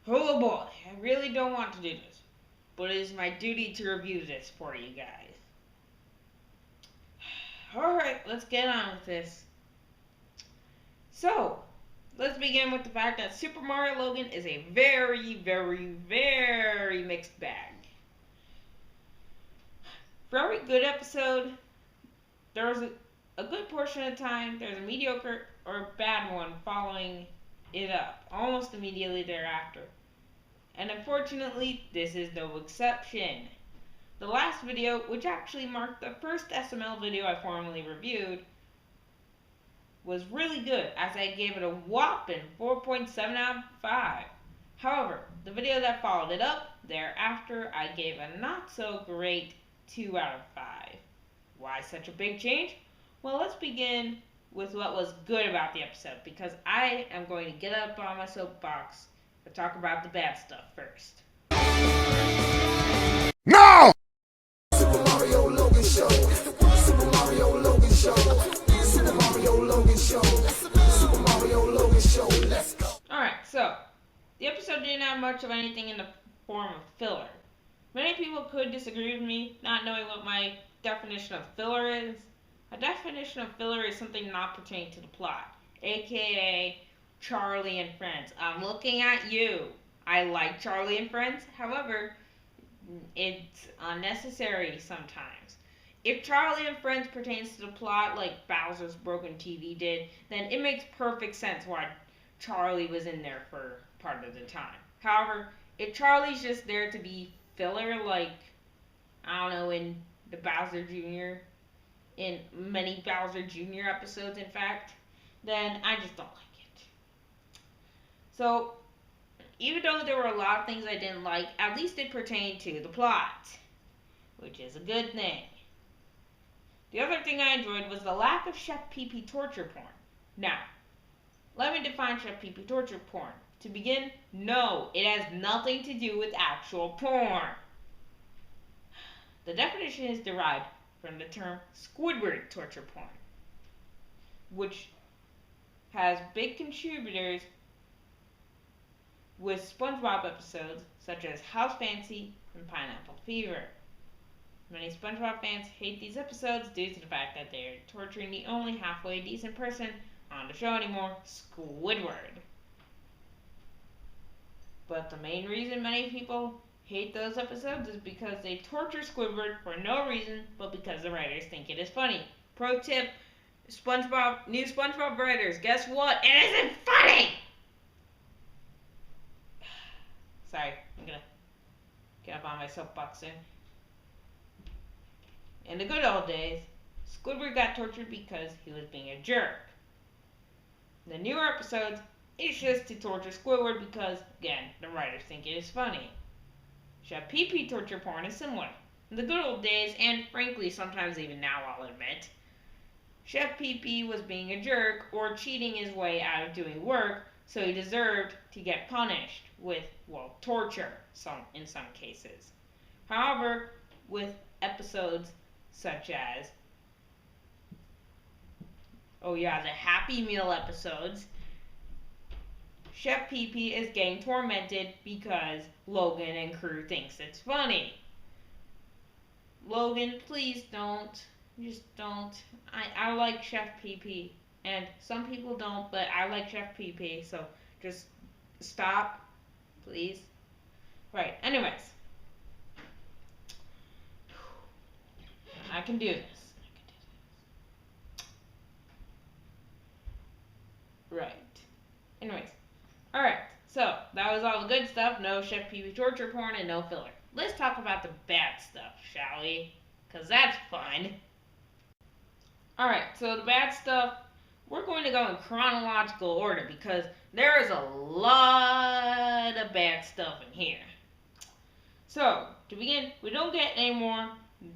Oh boy, I really don't want to do this, but it is my duty to review this for you guys. Alright, let's get on with this. So, let's begin with the fact that Super Mario Logan is a very, very, very mixed bag. For every good episode, there's a good portion of the time, there's a mediocre or bad one following it up, almost immediately thereafter. And unfortunately, this is no exception. The last video, which actually marked the first SML video I formally reviewed, was really good, as I gave it a whopping 4.7 out of 5. However, the video that followed it up, thereafter, I gave a not so great 2 out of 5. Why such a big change? Well, let's begin with what was good about the episode, because I am going to get up on my soapbox and talk about the bad stuff first. No! Super Mario Logan Show. Super Mario Logan Show. Super Mario Logan Show. Super Mario Logan Show. Let's go. Alright, so the episode didn't have much of anything in the form of filler. Many people could disagree with me, not knowing what my definition of filler is. A definition of filler is something not pertaining to the plot, aka Charlie and Friends. I'm looking at you. I like Charlie and Friends, however, it's unnecessary sometimes. If Charlie and Friends pertains to the plot like Bowser's Broken TV did, then it makes perfect sense why Charlie was in there for part of the time. However, if Charlie's just there to be filler, like, I don't know, in the Bowser Jr., in many Bowser Jr. episodes, in fact, then I just don't like it. So, even though there were a lot of things I didn't like, at least it pertained to the plot, which is a good thing. The other thing I enjoyed was the lack of Chef Pee torture porn. Now, let me define Chef Pee torture porn. To begin, no, it has nothing to do with actual porn. The definition is derived from the term Squidward torture porn, which has big contributors with SpongeBob episodes such as House Fancy and Pineapple Fever. Many SpongeBob fans hate these episodes due to the fact that they are torturing the only halfway decent person on the show anymore, Squidward. But the main reason many people hate those episodes is because they torture Squidward for no reason but because the writers think it is funny. Pro tip, new SpongeBob writers, guess what? It isn't funny! Sorry, I'm gonna get up on my soapbox soon. In the good old days, Squidward got tortured because he was being a jerk. In the newer episodes, it's just to torture Squidward because, again, the writers think it is funny. Chef Pee torture porn is similar. In the good old days, and frankly sometimes even now I'll admit, Chef Pee was being a jerk or cheating his way out of doing work, so he deserved to get punished with, well, torture in some cases. However, with episodes such as, the Happy Meal episodes, Chef Pee is getting tormented because Logan and crew thinks it's funny. Logan, please don't. Just don't. I like Chef Pee, and some people don't, but I like Chef Pee, so just stop, please. Right, anyways. I can do this. Right. Anyways. Alright, so that was all the good stuff. No Chef Pee torture porn and no filler. Let's talk about the bad stuff, shall we? Because that's fun. Alright, so the bad stuff, we're going to go in chronological order because there is a lot of bad stuff in here. So, to begin, we don't get any more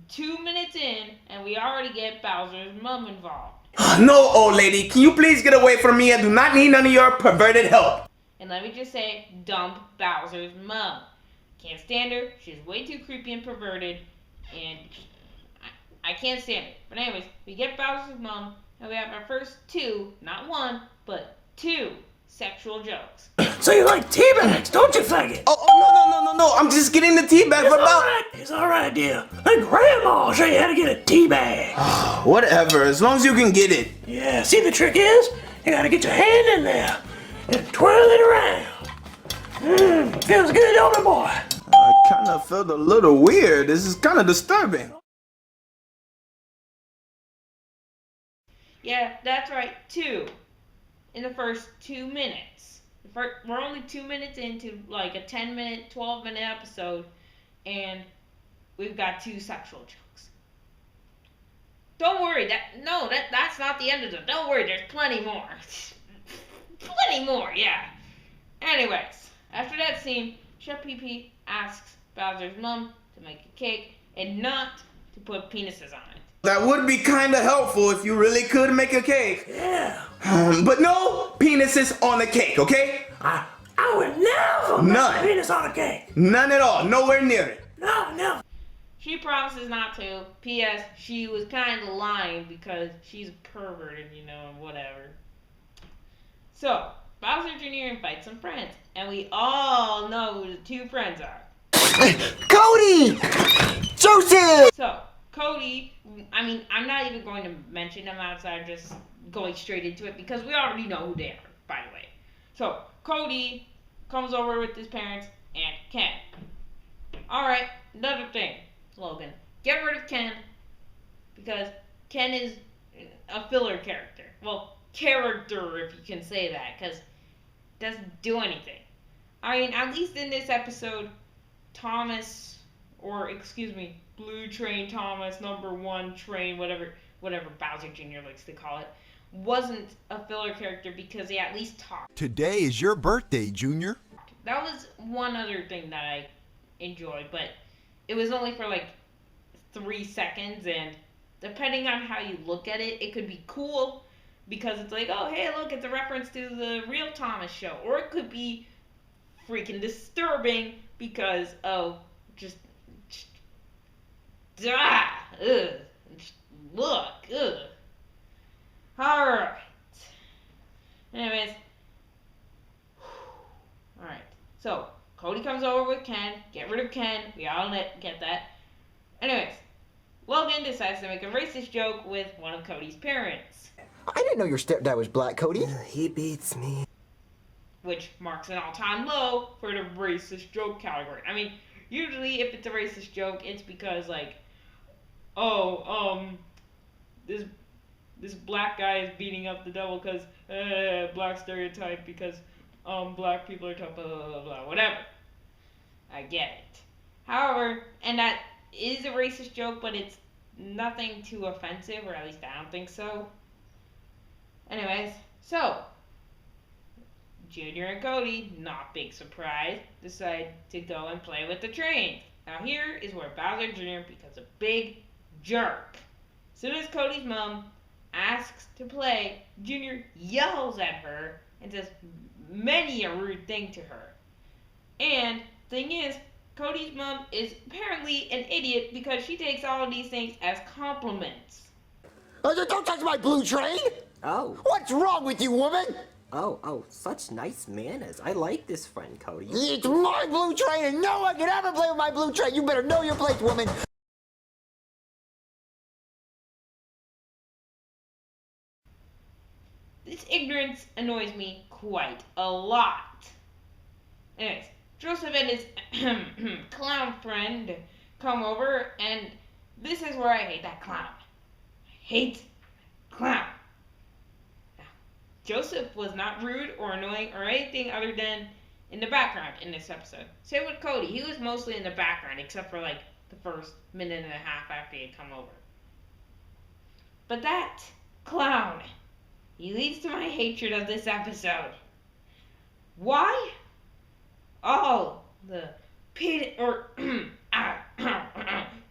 2 minutes in, and we already get Bowser's mom involved. No, old lady, can you please get away from me? I do not need none of your perverted help. And let me just say, dump Bowser's mom. Can't stand her. She's way too creepy and perverted, and I can't stand it. But anyways, we get Bowser's mom, and we have our first two, not one, but two sexual jokes. So you like teabags, don't you, faggot? Oh, no. I'm just getting the tea bag for about... It's alright, dear. Let Grandma show you how to get a tea bag. Whatever, as long as you can get it. Yeah, see the trick is, you gotta get your hand in there and twirl it around. Feels good, don't it, boy? I kind of felt a little weird. This is kind of disturbing. Yeah, that's right, 2. In the first 2 minutes. We're only 2 minutes into like a 10-minute, 12-minute episode, and we've got 2 sexual jokes. Don't worry, that's not the end of it. Don't worry, there's plenty more. Plenty more, yeah. Anyways, after that scene, Chef Pee Pee asks Bowser's mom to make a cake and not to put penises on it. That would be kind of helpful if you really could make a cake. Yeah. But no penises on the cake, okay? I would never None. put penis on a cake. None at all. Nowhere near it. No. She promises not to. P.S. She was kind of lying because she's a pervert and whatever. So, Bowser Jr. invites some friends, and we all know who the 2 friends are. Cody! Joseph! So, Cody, I'm not even going to mention them outside, just going straight into it because we already know who they are, by the way. So, Cody comes over with his parents and Ken. Alright, another thing, Logan. Get rid of Ken because Ken is a filler character. Well, character, if you can say that, because it doesn't do anything. At least in this episode, Thomas, Blue Train Thomas, number 1 train, whatever Bowser Jr. likes to call it, wasn't a filler character because he at least talked. Today is your birthday, Junior. That was one other thing that I enjoyed, but it was only for like 3 seconds, and depending on how you look at it, it could be cool because it's like, oh, hey, look, it's a reference to the real Thomas show, or it could be freaking disturbing because of just look, alright. Anyways, alright, so Cody comes over with Ken, get rid of Ken, we all get that. Anyways, Logan decides to make a racist joke with one of Cody's parents. I didn't know your stepdad was black, Cody. He beats me. Which marks an all-time low for the racist joke category. Usually if it's a racist joke, it's because like, this black guy is beating up the devil because black stereotype because black people are tough, blah, blah, blah, blah, whatever. I get it. However, and that is a racist joke, but it's nothing too offensive, or at least I don't think so. Anyways, so Junior and Cody, not big surprise, decide to go and play with the trains. Now here is where Bowser Jr. becomes a big jerk. As soon as Cody's mom asks to play, Junior yells at her and says many a rude thing to her. And thing is, Cody's mom is apparently an idiot because she takes all of these things as compliments. Don't touch my blue train! Oh. What's wrong with you, woman? Oh, such nice manners. I like this friend, Cody. It's my blue train and no one can ever play with my blue train. You better know your place, woman. This ignorance annoys me quite a lot. Anyways, Joseph and his clown friend come over, and this is where I hate that clown. I hate clown. Now, Joseph was not rude or annoying or anything other than in the background in this episode. Same with Cody. He was mostly in the background except for like the first minute and a half after he had come over. But that clown, he leads to my hatred of this episode. Why? Oh, the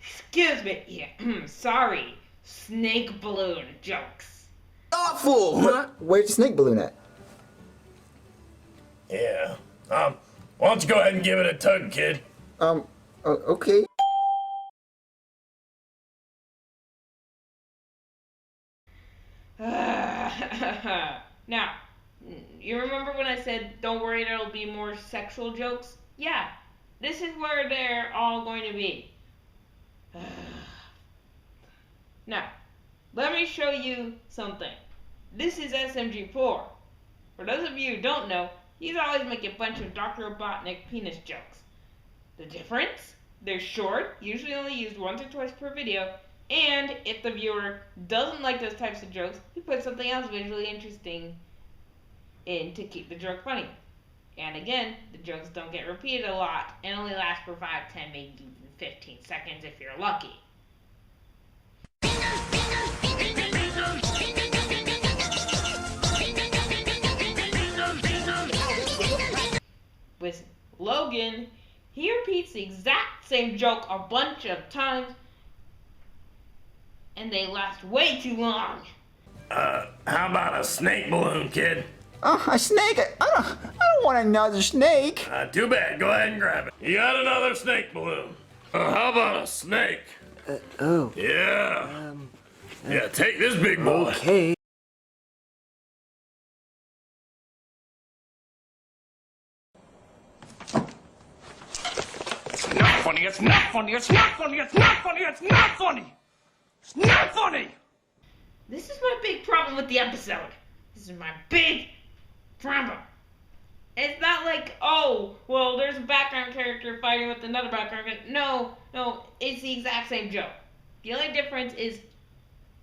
excuse me, yeah, sorry, snake balloon jokes. Awful! Where's the snake balloon at? Yeah. Why don't you go ahead and give it a tug, kid? Okay. Now, You remember when I said, don't worry, there'll be more sexual jokes? Yeah, this is where they're all going to be. Now, let me show you something. This is SMG4. For those of you who don't know, he's always making a bunch of Dr. Robotnik penis jokes. The difference? They're short, usually only used once or twice per video, and if the viewer doesn't like those types of jokes, he puts something else visually interesting in to keep the joke funny. And again, the jokes don't get repeated a lot and only last for 5, 10, maybe even 15 seconds if you're lucky. With Logan, he repeats the exact same joke a bunch of times and they last way too long. How about a snake balloon, kid? A snake? I don't want another snake. Too bad. Go ahead and grab it. You got another snake balloon. How about a snake? Oh. Yeah. Yeah, take this big boy. Okay. It's not funny, it's not funny, it's not funny, it's not funny, it's not funny! It's not funny! This is my big problem with the episode. This is my big problem. It's not like, oh, well, there's a background character fighting with another background character. No, it's the exact same joke. The only difference is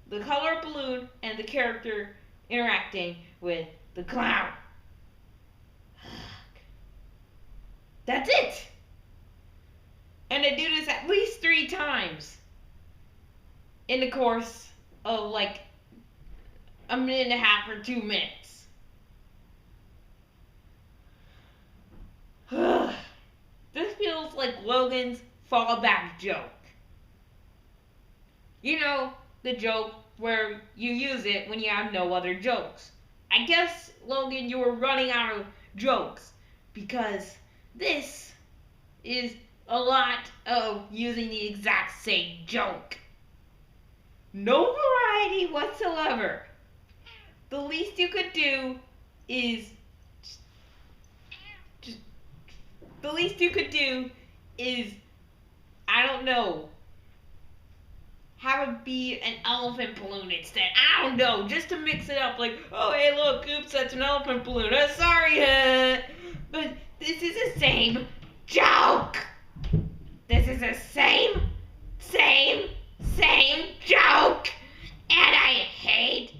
the color of balloon and the character interacting with the clown. That's it. And they do this at least 3 times in the course of like a minute and a half or 2 minutes. This feels like Logan's fallback joke. You know, the joke where you use it when you have no other jokes. I guess, Logan, you were running out of jokes because this is a lot of using the exact same joke. No variety whatsoever. The least you could do is I don't know, have it be an elephant balloon instead. I don't know, just to mix it up, like, oh hey look, oops, that's an elephant balloon. Sorry, but this is the same joke. This is the same joke, and I hate